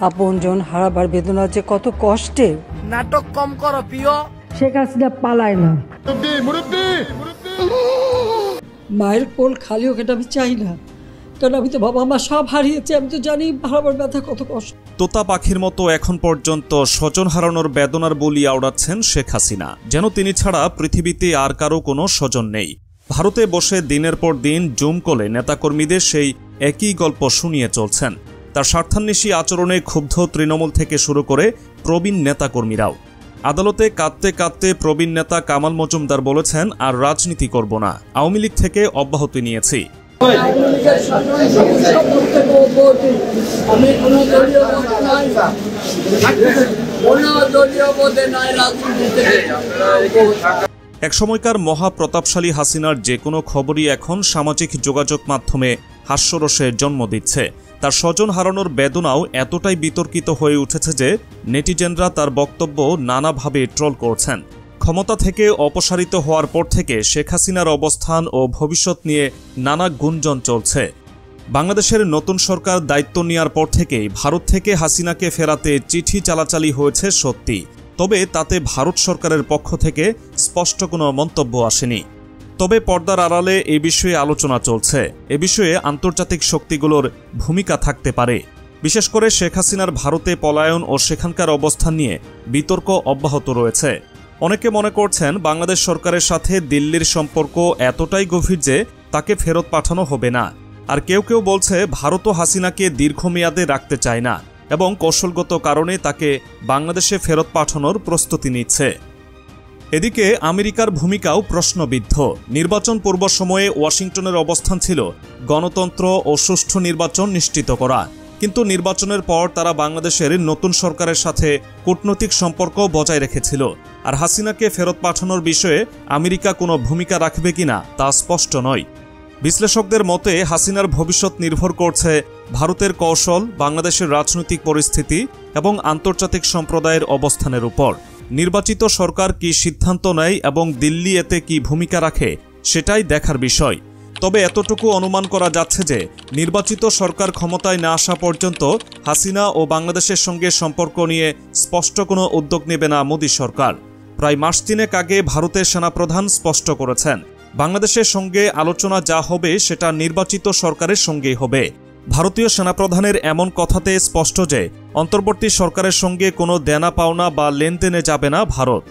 আপনজন হারাবার বেদনা যে কত কষ্টের। নাটক কম করো প্রিয়। শেখ হাসিনা পালায় না। মায়ের কোল খালি হোক এটা আমি চাই না, কারণ আমি তো বাবা মা সব হারিয়েছি, আমি তো জানি হারাবার ব্যথা কত কষ্ট। তোতা পাখির মতো এখন পর্যন্ত স্বজন হারানোর বেদনার বলি আওড়াচ্ছেন শেখ হাসিনা, যেন তিনি ছাড়া পৃথিবীতে আর কারো কোনো স্বজন নেই। ভারতে বসে দিনের পর দিন জুম কলে নেতাকর্মীদের সেই একই গল্প শুনিয়ে চলছেন। তার স্বার্থান্বেষী আচরণে ক্ষুব্ধ তৃণমূল থেকে শুরু করে প্রবীণ নেতাকর্মীরাও। আদালতে কাঁদতে কাঁদতে প্রবীণ নেতা কামাল মজুমদার বলেছেন, আর রাজনীতি করব না, আওয়ামী লীগ থেকে অব্যাহতি নিয়েছি। এক সময়কার মহাপ্রতাপশালী হাসিনার যে কোনো খবরই এখন সামাজিক যোগাযোগ মাধ্যমে হাস্যরসের জন্ম দিচ্ছে। তার স্বজন হারানোর বেদনাও এতটাই বিতর্কিত হয়ে উঠেছে যে নেটিজেনরা তার বক্তব্য নানাভাবে ট্রল করছেন। ক্ষমতা থেকে অপসারিত হওয়ার পর থেকে শেখ হাসিনার অবস্থান ও ভবিষ্যৎ নিয়ে নানা গুঞ্জন চলছে। বাংলাদেশের নতুন সরকার দায়িত্ব নেওয়ার পর থেকেই ভারত থেকে হাসিনাকে ফেরাতে চিঠি চালাচালি হয়েছে সত্যি, তবে তাতে ভারত সরকারের পক্ষ থেকে স্পষ্ট কোনো মন্তব্য আসেনি। তবে পর্দার আড়ালে এ বিষয়ে আলোচনা চলছে। এ বিষয়ে আন্তর্জাতিক শক্তিগুলোর ভূমিকা থাকতে পারে। বিশেষ করে শেখ হাসিনার ভারতে পলায়ন ও সেখানকার অবস্থান নিয়ে বিতর্ক অব্যাহত রয়েছে। অনেকে মনে করছেন বাংলাদেশ সরকারের সাথে দিল্লির সম্পর্ক এতটাই গভীর যে তাকে ফেরত পাঠানো হবে না। আর কেউ কেউ বলছে ভারতও হাসিনাকে দীর্ঘমেয়াদে রাখতে চায় না এবং কৌশলগত কারণে তাকে বাংলাদেশে ফেরত পাঠানোর প্রস্তুতি নিচ্ছে। এদিকে আমেরিকার ভূমিকাও প্রশ্নবিদ্ধ। নির্বাচন পূর্ব সময়ে ওয়াশিংটনের অবস্থান ছিল গণতন্ত্র ও সুষ্ঠু নির্বাচন নিশ্চিত করা, কিন্তু নির্বাচনের পর তারা বাংলাদেশের নতুন সরকারের সাথে কূটনৈতিক সম্পর্ক বজায় রেখেছিল। আর হাসিনাকে ফেরত পাঠানোর বিষয়ে আমেরিকা কোনো ভূমিকা রাখবে কিনা তা স্পষ্ট নয়। বিশ্লেষকদের মতে হাসিনার ভবিষ্যৎ নির্ভর করছে ভারতের কৌশল, বাংলাদেশের রাজনৈতিক পরিস্থিতি এবং আন্তর্জাতিক সম্প্রদায়ের অবস্থানের উপর। নির্বাচিত সরকার কি সিদ্ধান্ত নেয় এবং দিল্লি এতে কি ভূমিকা রাখে সেটাই দেখার বিষয়। তবে এতটুকু অনুমান করা যাচ্ছে যে নির্বাচিত সরকার ক্ষমতায় না আসা পর্যন্ত হাসিনা ও বাংলাদেশের সঙ্গে সম্পর্ক নিয়ে স্পষ্ট কোনো উদ্যোগ নেবে না মোদী সরকার। প্রায় মাস তিনেক আগে ভারতের সেনাপ্রধান স্পষ্ট করেছেন, বাংলাদেশের সঙ্গে আলোচনা যা হবে সেটা নির্বাচিত সরকারের সঙ্গেই হবে। ভারতীয় সেনাপ্রধানের এমন কথাতে স্পষ্ট যে অন্তর্বর্তী সরকারের সঙ্গে কোনো দেনা পাওনা বা লেনদেনে যাবে না ভারত।